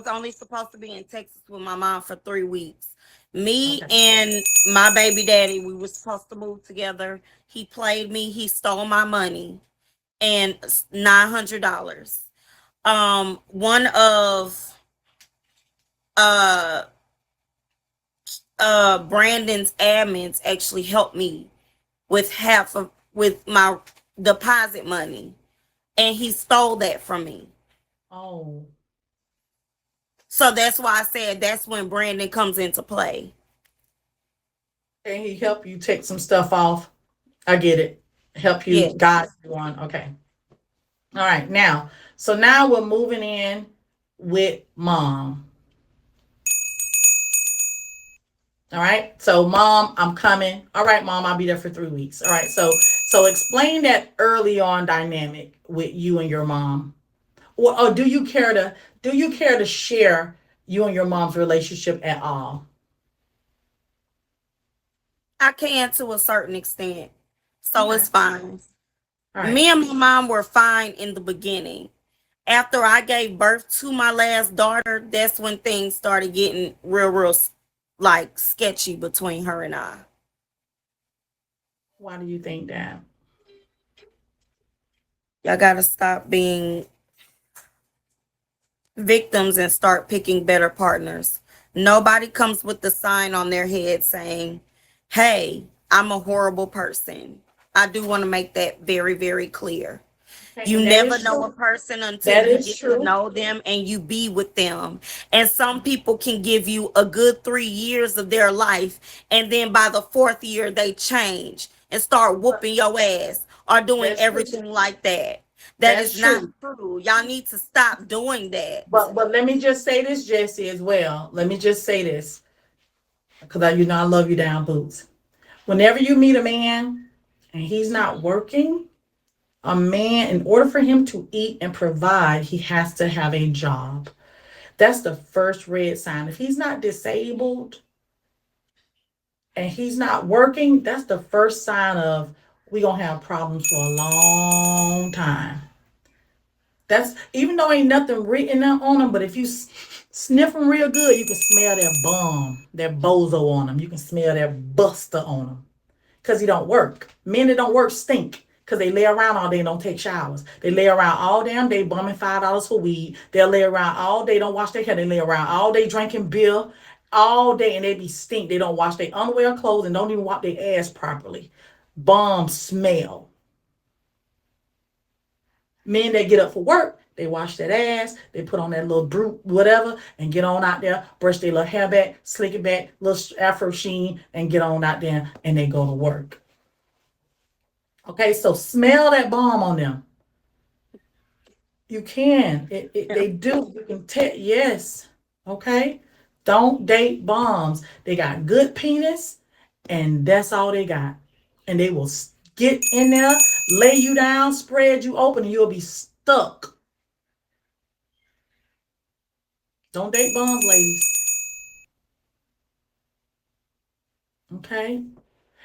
was only supposed to be in Texas with my mom for 3 weeks. Me Okay. and my baby daddy, we were supposed to move together. He played me. He stole my money and $900. One of uh Brandon's admins actually helped me with half of with my deposit money, and he stole that from me. Oh, So that's why I said that's when Brandon comes into play. and he helped you take some stuff off. I get it. Help you Yeah. guide you on. Okay. All right. Now we're moving in with mom. All right. So mom, I'm coming. All right, mom, I'll be there for 3 weeks. All right. So explain that early on dynamic with you and your mom. Or do you care to share you and your mom's relationship at all? I can to a certain extent. So Okay. it's fine. All right. Me and my mom were fine in the beginning. After I gave birth to my last daughter, that's when things started getting real like sketchy between her and I. Why do you think that? Y'all gotta stop being victims and start picking better partners. Nobody comes with the sign on their head saying, "Hey, I'm a horrible person." I do want to make that very clear. Okay, You and that never is know a true. person until That you is get to true. know them and you be with them. And some people can give you a good 3 years of their life, and then by the fourth year, they change and start But whooping your ass or doing that's true. everything like that. That That's is not true. true. Y'all need to stop doing that. But let me just say this, Jesse, as well. Let me just say this, because I love you down boots. Whenever you meet a man and he's not working, a man, in order for him to eat and provide, he has to have a job. That's the first red sign. If he's not disabled and he's not working, that's the first sign of we gonna have problems for a long time. That's even though ain't nothing written on him, but if you sniff him real good, you can smell that bum, that bozo on him. You can smell that buster on him because he don't work. Men that don't work stink because they lay around all day and don't take showers. They lay around all damn day bumming $5 for weed. They'll lay around all day, don't wash their hair. They lay around all day drinking beer all day and they be stink. They don't wash their underwear, clothes, and don't even wipe their ass properly. Bum smell. Men that get up for work, they wash that ass, they put on that little brute, whatever, and get on out there, brush their little hair back, slick it back, little afro sheen, and get on out there and they go to work. Okay, so smell that bomb on them. You can. Yeah. They do. You can tell. Yes. Okay. Don't date bombs. They got good penis, and that's all they got. And they will get in there, lay you down, spread you open, and you'll be stuck. Don't date bombs, ladies. Okay.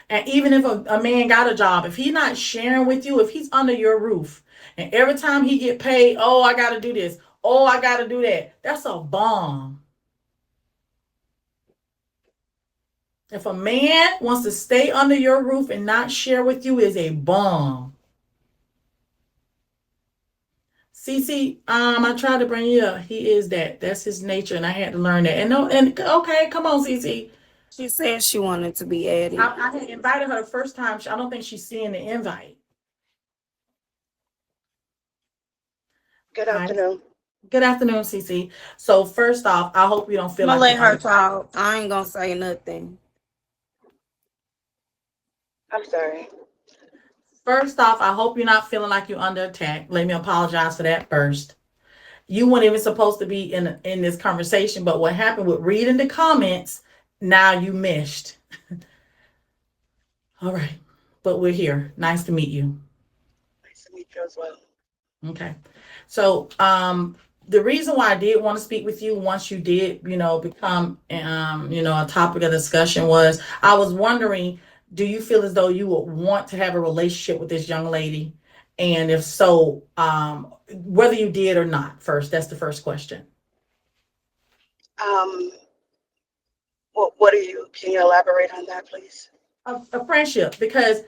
And even if a man got a job, if he's not sharing with you, if he's under your roof, and every time he get paid, oh, I got to do this, oh, I got to do that, that's a bomb. If a man wants to stay under your roof and not share with you, is a bomb. CC, I tried to bring you up. He is that. That's his nature, and I had to learn that. And no, and okay, come on, CC. She said she wanted to be added. I had invited her the first time. I don't think she's seeing the invite. Good Hi. afternoon. Good afternoon, CC. So first off, I hope you don't I'm feel gonna like let you're her under. talk. I ain't gonna say nothing. I'm sorry. First off, I hope you're not feeling like you're under attack. Let me apologize for that first. You weren't even supposed to be in this conversation, but what happened with reading the comments, now you missed. All right, but we're here. Nice to meet you. Nice to meet you as well. Okay, so the reason why I did want to speak with you once you did, become a topic of discussion was I was wondering, do you feel as though you would want to have a relationship with this young lady, and if so, whether you did or not? First, that's the first question. Um, what are you? Can you elaborate on that, please? A friendship, because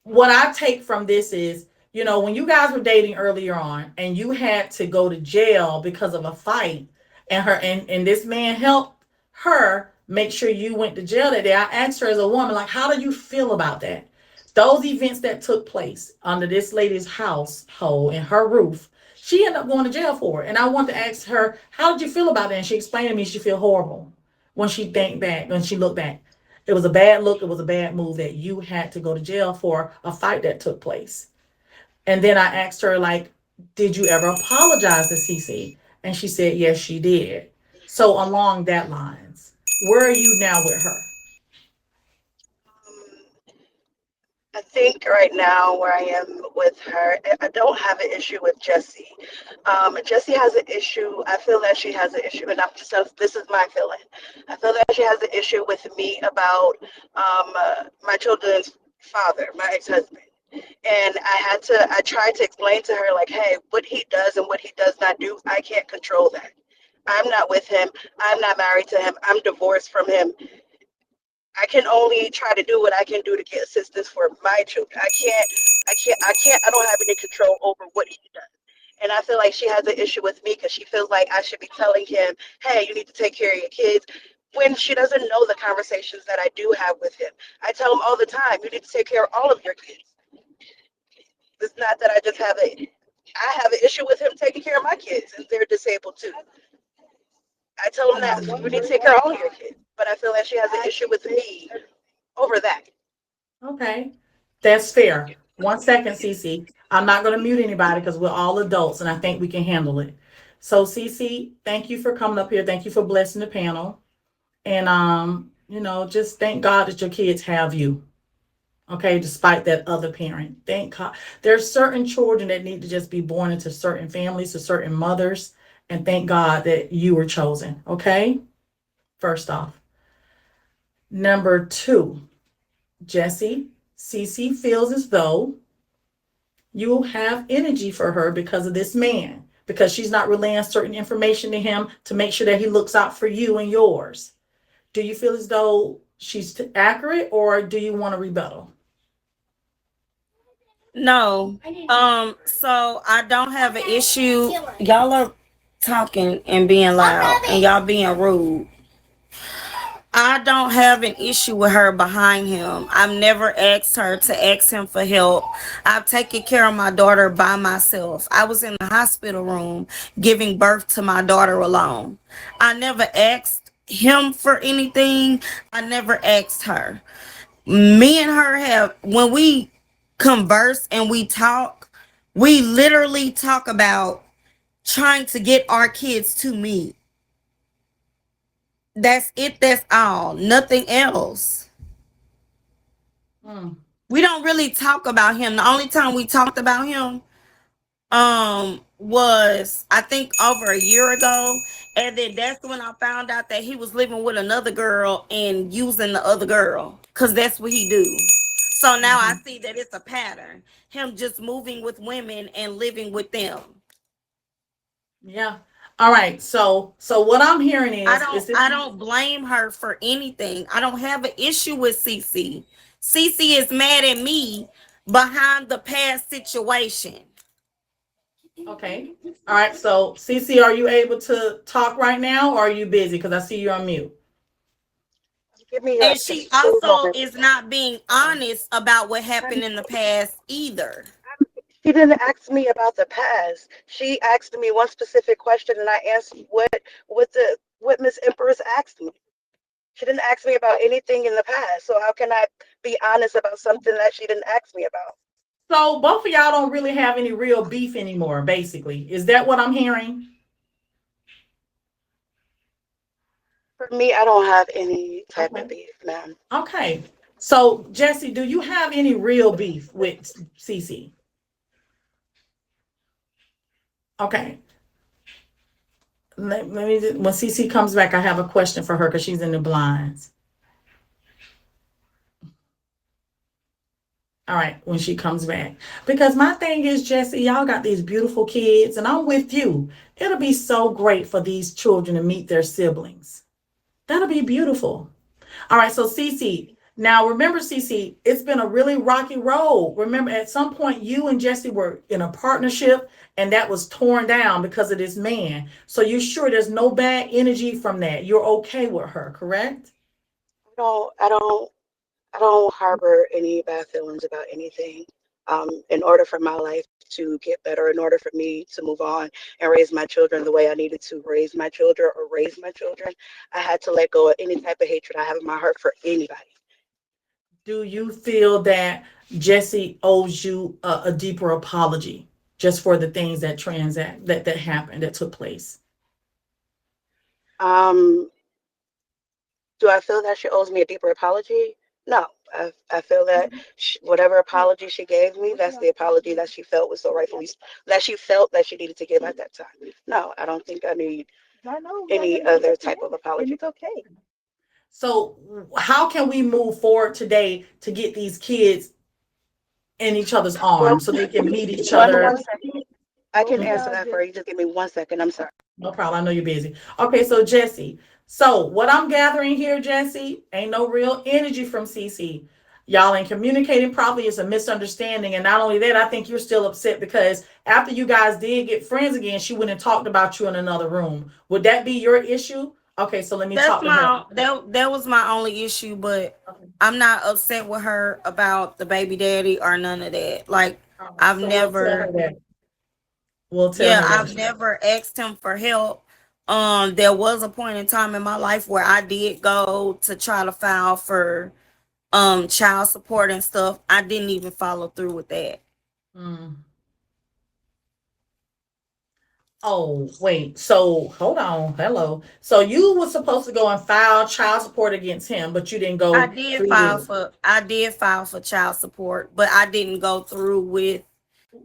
what I take from this is, when you guys were dating earlier on and you had to go to jail because of a fight, and this man helped her make sure you went to jail that day. I asked her as a woman, like, how do you feel about that? Those events that took place under this lady's household and her roof, she ended up going to jail for it. And I want to ask her, how did you feel about that? And she explained to me she feel horrible when she looked back. It was a bad look. It was a bad move that you had to go to jail for a fight that took place. And then I asked her, like, did you ever apologize to Cece? And she said, yes, she did. So along that lines, where are you now with her? I think right now where I am with her, I don't have an issue with Jessie. Jessie has an issue. I feel that she has an issue, and this is my feeling. I feel that she has an issue with me about my children's father, my ex-husband. And I tried to explain to her, like, hey, what he does and what he does not do, I can't control that. I'm not with him. I'm not married to him. I'm divorced from him. I can only try to do what I can do to get assistance for my children. I don't have any control over what he does. And I feel like she has an issue with me because she feels like I should be telling him, hey, you need to take care of your kids, when she doesn't know the conversations that I do have with him. I tell him all the time, you need to take care of all of your kids. It's not that I have an issue with him taking care of my kids, and they're disabled too. I tell him that you need to take care of all of your kids, but I feel like she has an issue with me over that. Okay, that's fair. 1 second, Cece. I'm not going to mute anybody because we're all adults and I think we can handle it. So, Cece, thank you for coming up here. Thank you for blessing the panel. And, just thank God that your kids have you. Okay, despite that other parent. Thank God. There's certain children that need to just be born into certain families, to certain mothers. And thank God that you were chosen. Okay, first off. Number two, Jesse, Cece feels as though you have energy for her because of this man, because she's not relaying certain information to him to make sure that he looks out for you and yours. Do you feel as though she's accurate, or do you want to rebuttal? No. So I don't have an issue. Y'all are talking and being loud and y'all being rude. I don't have an issue with her behind him. I've never asked her to ask him for help. I've taken care of my daughter by myself. I was in the hospital room giving birth to my daughter alone. I never asked him for anything. I never asked her. Me and her have, when we converse and we talk, we literally talk about trying to get our kids to me. That's it. That's all. Nothing else. Hmm. We don't really talk about him. The only time we talked about him was, I think, over a year ago, and then that's when I found out that he was living with another girl and using the other girl, because that's what he do. So now I see that it's a pattern, him just moving with women and living with them. Yeah. All right. So what I'm hearing is I don't blame her for anything. I don't have an issue with Cece. Cece is mad at me behind the past situation. okay. All right. So Cece, are you able to talk right now, or are you busy? Because I see you're on mute. Give me And she just a also moment. is not being honest about what happened in the past either. She didn't ask me about the past. She asked me one specific question, and I answered what Miss Empress asked me. She didn't ask me about anything in the past. So how can I be honest about something that she didn't ask me about? So both of y'all don't really have any real beef anymore, basically. Is that what I'm hearing? For me, I don't have any type Okay. of beef, ma'am. Okay. So Jesse, do you have any real beef with Cece? Okay. Let me when Cece comes back, I have a question for her because she's in the blinds. All right, when she comes back. Because my thing is, Jesse, y'all got these beautiful kids, and I'm with you. It'll be so great for these children to meet their siblings. That'll be beautiful. All right, so Cece. Now remember, Cece, it's been a really rocky road. Remember, at some point, you and Jesse were in a partnership, and that was torn down because of this man. So you're sure there's no bad energy from that? You're okay with her, correct? I don't harbor any bad feelings about anything. In order for my life to get better, in order for me to move on and raise my children the way I needed to raise my children or raise my children, I had to let go of any type of hatred I have in my heart for anybody. Do you feel that Jesse owes you a deeper apology just for the things that that happened, that took place? Um, do I feel that she owes me a deeper apology? No. I feel that whatever apology she gave me, that's the apology that she felt was so rightfully, that she felt that she needed to give at that time. No, I don't think I need any other type of apology. It's okay. So how can we move forward today to get these kids in each other's arms so they can meet each other? One second. I can answer that for you. Just give me 1 second. I'm sorry. No problem. I know you're busy. Okay, so Jesse. So what I'm gathering here, Jesse, ain't no real energy from CC. Y'all ain't communicating properly. It's a misunderstanding. And not only that, I think you're still upset because after you guys did get friends again, she went and talked about you in another room. Would that be your issue? Okay, so let me talk to her. That was my only issue, but I'm not upset with her about the baby daddy or none of that. Like, I've never I've never asked him for help. There was a point in time in my life where I did go to try to file for child support and stuff. I didn't even follow through with that. Oh, wait. So hold on. Hello. So you were supposed to go and file child support against him, but you didn't go. I did file for child support, but I didn't go through with,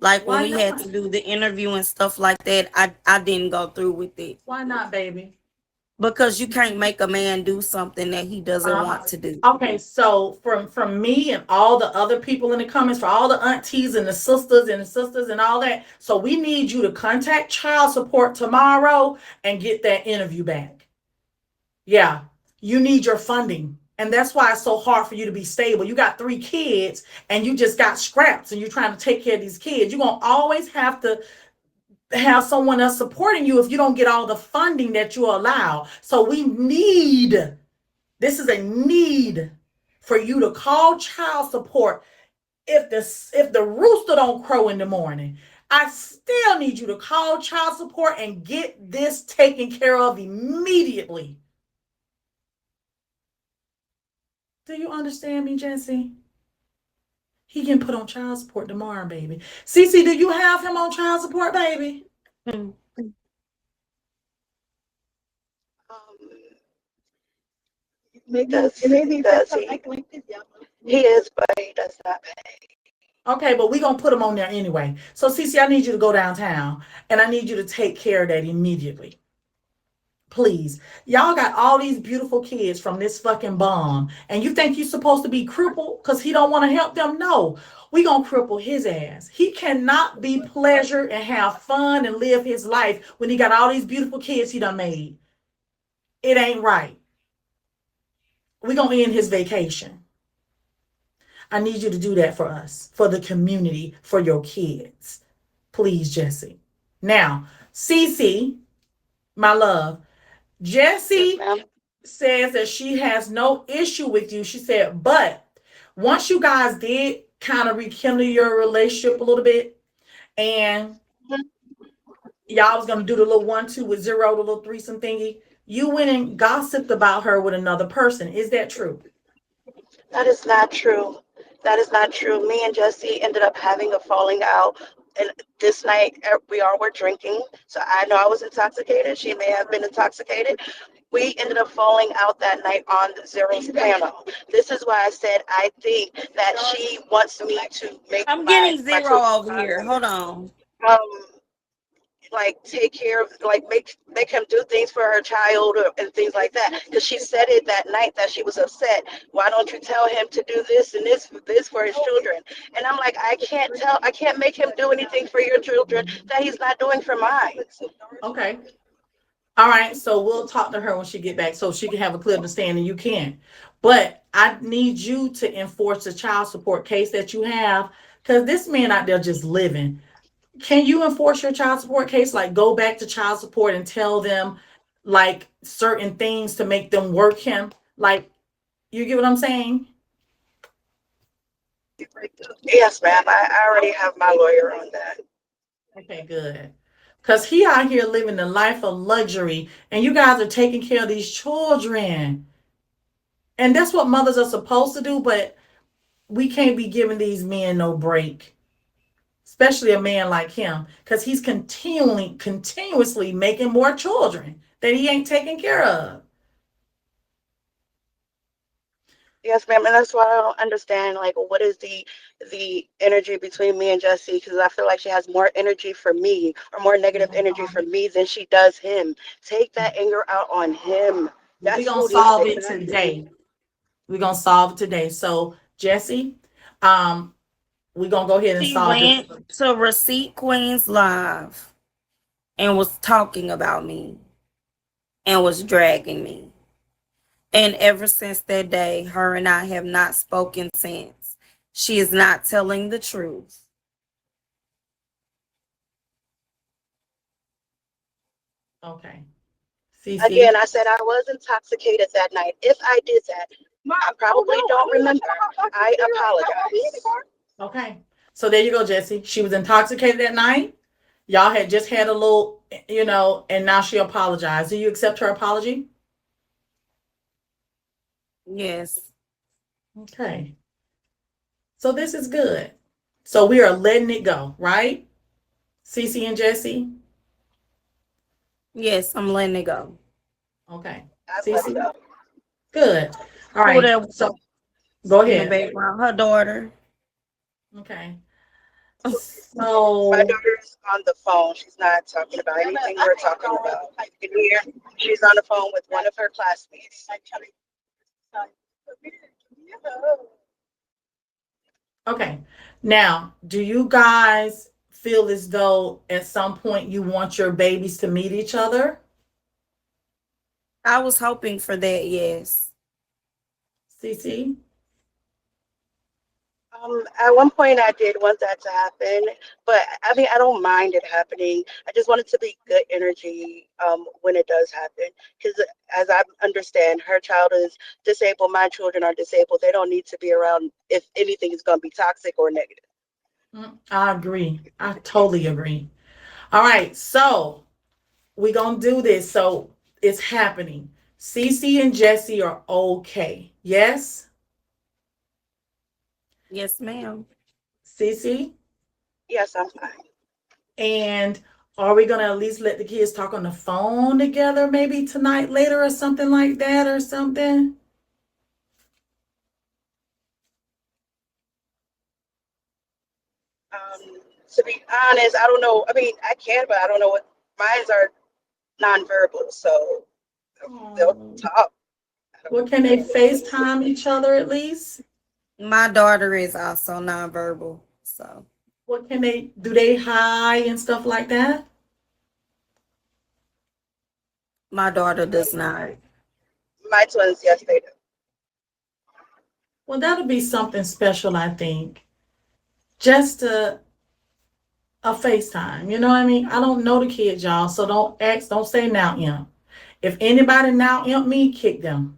like, when we had to do the interview and stuff like that. I didn't go through with it. Why not, baby? Because you can't make a man do something that he doesn't want to do. Okay, so from me and all the other people in the comments, for all the aunties and the sisters and all that, so we need you to contact child support tomorrow and get that interview back. Yeah, you need your funding. And that's why it's so hard for you to be stable. You got 3 kids and you just got scraps and you're trying to take care of these kids. You're going to always have to have someone else supporting you if you don't get all the funding that you allow. So we need, this is a need for you to call child support. If the rooster don't crow in the morning, I still need you to call child support and get this taken care of immediately. Do you understand me, Jesse? He can put on child support tomorrow, baby. Cece, do you have him on child support, baby? Does he? He is, but he does not pay. Okay, but we're going to put him on there anyway. So, Cece, I need you to go downtown, and I need you to take care of that immediately. Please. Y'all got all these beautiful kids from this fucking bomb, and you think you're supposed to be crippled because he don't want to help them? No, we gonna cripple his ass. He cannot be pleasure and have fun and live his life when he got all these beautiful kids he done made. It ain't right. We gonna end his vacation. I need you to do that for us, for the community, for your kids. Please, Jesse. Now, Cece, my love, Jessie says that she has no issue with you. She said, but once you guys did kind of rekindle your relationship a little bit, and y'all was gonna do the little 1-2 with 0, the little threesome thingy, you went and gossiped about her with another person. Is that true? That is not true. That is not true. Me and Jesse ended up having a falling out. And this night, we all were drinking. So I know I was intoxicated. She may have been intoxicated. We ended up falling out that night on Zero's panel. This is why I said I think that she wants me to make. I'm getting Zero over here. Hold on. like take care of, like make him do things for her child and things like that. Because she said it that night that she was upset. Why don't you tell him to do this and this for his children? And I'm like, I can't make him do anything for your children that he's not doing for mine. Okay. All right. So we'll talk to her when she get back so she can have a clear understanding. You can. But I need you to enforce the child support case that you have, because this man out there just living. Can you enforce your child support case? Like go back to child support and tell them like certain things to make them work him? Like, you get what I'm saying? Yes, ma'am. I already have my lawyer on that. Okay, good. Because he out here living the life of luxury and you guys are taking care of these children. And that's what mothers are supposed to do, but we can't be giving these men no break, especially a man like him, because he's continuously making more children that he ain't taking care of. Yes, ma'am, and that's why I don't understand, like, what is the energy between me and Jessie? Because I feel like she has more energy for me, or more negative energy for me than she does him. Take that anger out on him. We're That's gonna who needs solve it. it today. We're gonna solve it today. So, Jessie, we're gonna go ahead and She solve this. went to Receipt Queen's live and was talking about me and was dragging me. And ever since that day, her and I have not spoken since. She is not telling the truth. Okay. CC. Again, I said I was intoxicated that night. If I did that, I probably don't remember. I apologize. Okay. So there you go, Jessie. She was intoxicated that night. Y'all had just had a little, and now she apologized. Do you accept her apology? Yes. Okay. So this is good. So we are letting it go, right? CC and Jessie? Yes, I'm letting it go. Okay. I've let it CC? go. Good. All Who right. that So go in the ahead. background? Her daughter. Okay. My So daughter is on the phone. She's not talking about anything we're talking about. You can hear she's on the phone with one of her classmates. okay. Now, do you guys feel as though at some point you want your babies to meet each other? I was hoping for that, yes. CC? At one point I did want that to happen, but I mean, I don't mind it happening. I just want it to be good energy when it does happen. Because as I understand, her child is disabled, my children are disabled. They don't need to be around if anything is going to be toxic or negative. I agree. I totally agree. All right. So we're going to do this. So it's happening. CC and Jessie are okay. Yes? Yes, ma'am. CC? Yes, I'm fine. And are we going to at least let the kids talk on the phone together maybe tonight, later, or something like that, or something? To be honest, I don't know. I mean, I can, but I don't know what mines are nonverbal, so they'll talk. Well, can they FaceTime each other at least? My daughter is also nonverbal, so What can they do? They hi and stuff like that? my daughter does not. My twins, yes, they do. Well, that'll be something special, I think. Just a FaceTime. You know what I mean? I don't know the kids, y'all, so don't say now imp. If anybody now imp me, kick them.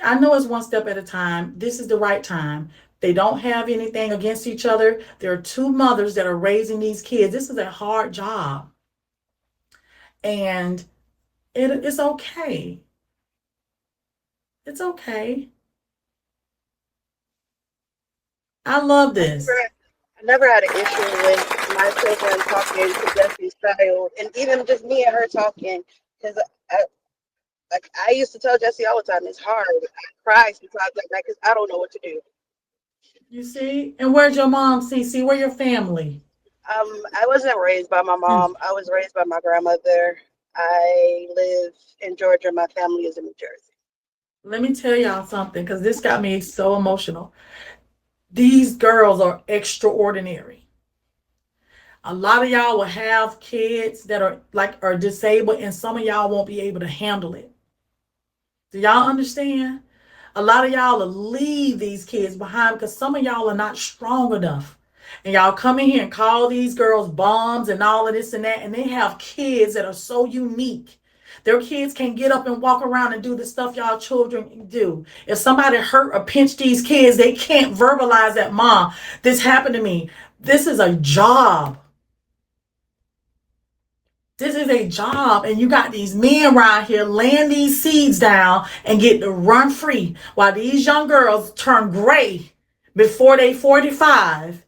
I know it's one step at a time. This is the right time. They don't have anything against each other. There are two mothers that are raising these kids. This is a hard job. And it's okay. It's okay. I love this. I never had an issue with my children talking to Jessie's child, and even just me and her talking. Because I used to tell Jessie all the time, it's hard. I cry sometimes like that because I don't know what to do. You see? And where's your mom, CC? Where your family? I wasn't raised by my mom. I was raised by my grandmother. I live in Georgia. My family is in New Jersey. Let me tell y'all something, because this got me so emotional. These girls are extraordinary. A lot of y'all will have kids that are disabled, and some of y'all won't be able to handle it. Do y'all understand? A lot of y'all will leave these kids behind because some of y'all are not strong enough. And y'all come in here and call these girls bombs and all of this and that, and they have kids that are so unique. Their kids can get up and walk around and do the stuff y'all children do. If somebody hurt or pinch these kids, they can't verbalize that, Mom, this happened to me. This is a job. This is a job, and you got these men around here laying these seeds down and get to run free while these young girls turn gray before they 45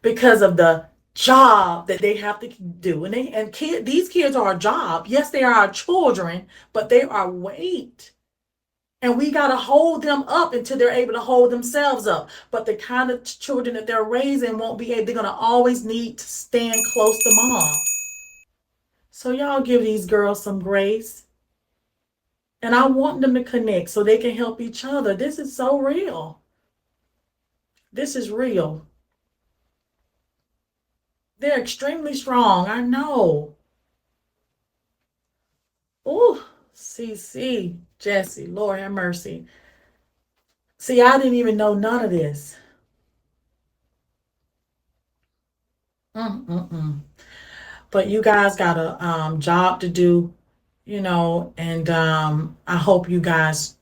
because of the job that they have to do. These kids are a job. Yes, they are our children, but they are weight. And we got to hold them up until they're able to hold themselves up. But the kind of children that they're raising won't be able, they're going to always need to stand close to mom. So y'all give these girls some grace. And I want them to connect so they can help each other. This is so real. This is real. They're extremely strong. I know. Ooh, CC, Jesse, Lord have mercy. See, I didn't even know none of this. But you guys got a job to do, and I hope you guys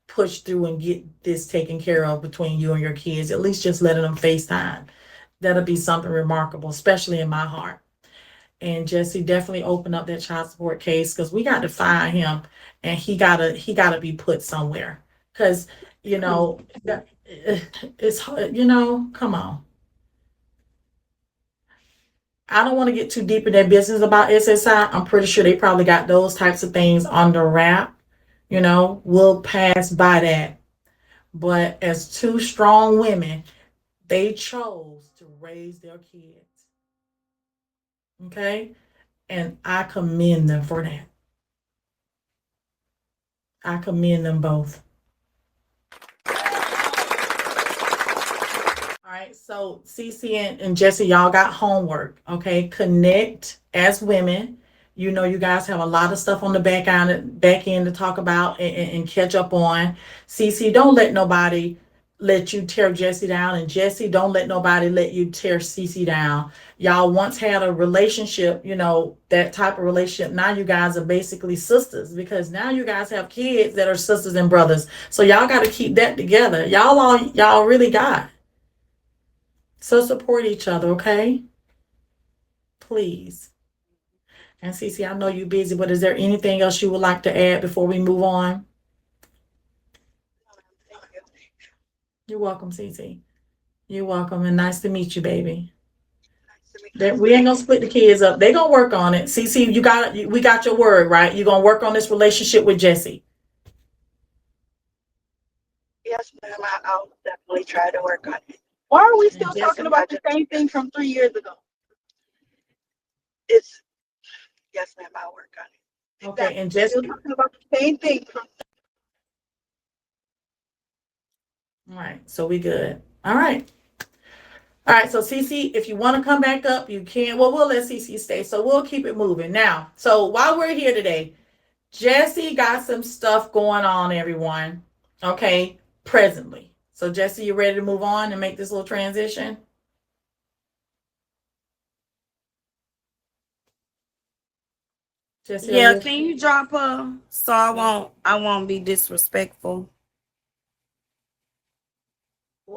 push through and get this taken care of between you and your kids. At least just letting them FaceTime. That'll be something remarkable, especially in my heart. And Jesse, definitely open up that child support case, because we got to find him, and he gotta be put somewhere. Because it's come on. I don't want to get too deep in their business about SSI. I'm pretty sure they probably got those types of things under wrap. We'll pass by that. But as two strong women, they chose to raise their kids. Okay? And I commend them for that. I commend them both. All right, so Cece and Jesse, y'all got homework, okay? Connect as women. You guys have a lot of stuff on the back end to talk about and catch up on. Cece, don't let nobody let you tear Jesse down, and Jesse, don't let nobody let you tear Cece down. Y'all once had a relationship, that type of relationship. Now you guys are basically sisters, because now you guys have kids that are sisters and brothers. So y'all got to keep that together. Y'all really got. So support each other, okay? Please. And Cece, I know you're busy, but is there anything else you would like to add before we move on? Thank you. You're welcome, Cece. You're welcome, and nice to meet you, baby. Nice to meet you. We ain't gonna split the kids up. They gonna work on it. Cece, we got your word, right? You're gonna work on this relationship with Jesse. Yes, ma'am. I'll definitely try to work on it. Why are we still Jesse, talking about the same thing from 3 years ago? Yes, ma'am. I'll work on it. Okay, Exactly. and Jesse. Still talking about the same thing from. All right, so we good. All right. All right, so Cece, if you want to come back up, you can. Well, we'll let Cece stay, so we'll keep it moving. Now, so while we're here today, Jesse got some stuff going on, everyone. Okay, presently. So Jesse, you ready to move on and make this little transition? Jesse, Yeah, can you drop her so I won't be disrespectful?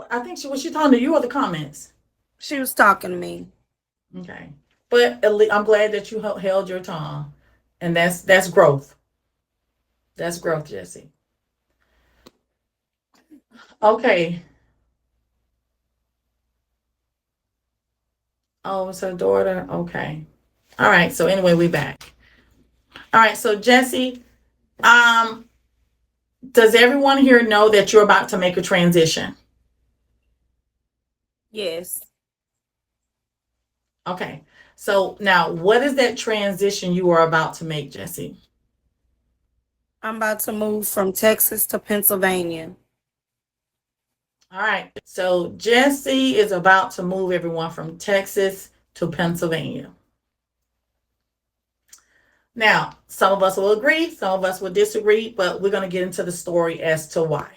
I think was she talking to you or the comments? She was talking to me. Okay, but at least I'm glad that you held your tongue, and that's growth. That's growth, Jesse. Okay. Oh, it's her daughter. Okay. All right. So anyway, we back. All right. So Jesse, does everyone here know that you're about to make a transition? Yes. Okay. So now, what is that transition you are about to make, Jessie? I'm about to move from Texas to Pennsylvania. All right. So Jessie is about to move everyone from Texas to Pennsylvania. Now, some of us will agree, some of us will disagree, but we're going to get into the story as to why.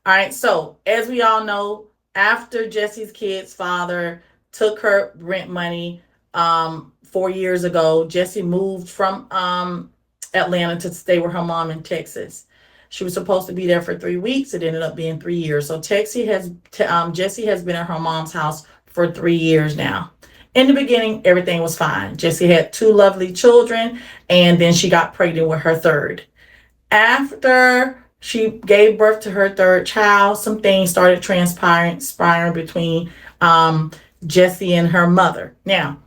All right. So, as we all know, after Jessie's kid's father took her rent money 4 years ago, Jessie moved from Atlanta to stay with her mom in Texas. She was supposed to be there for 3 weeks. It ended up being 3 years. So Jessie has been at her mom's house for 3 years now. In the beginning, everything was fine. Jessie had 2 lovely children, and then she got pregnant with her third. After she gave birth to her third child, some things started transpiring between Jessie and her mother. Now,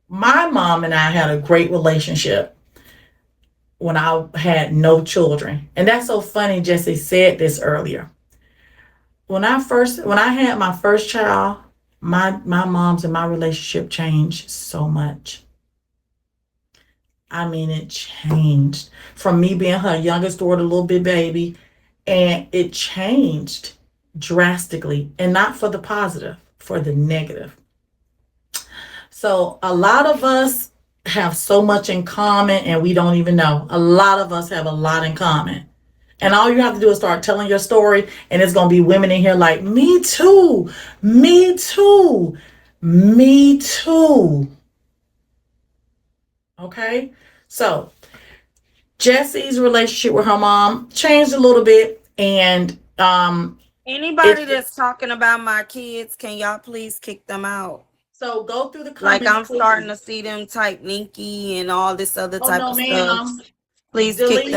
my mom and I had a great relationship when I had no children. And that's so funny, Jessie said this earlier. When I had my first child, my mom's and my relationship changed so much. I mean, it changed from me being her youngest daughter, little bit baby, and it changed drastically, and not for the positive, for the negative. So a lot of us have so much in common, and we don't even know. A lot of us have a lot in common. And all you have to do is start telling your story, and it's going to be women in here like, me too, me too, me too. Okay? So Jessie's relationship with her mom changed a little bit, and Anybody that's talking about my kids, can y'all please kick them out? so go through the comments. Like, I'm starting to see them type Ninky and all this other type of stuff. Ma'am. Please kick Delete them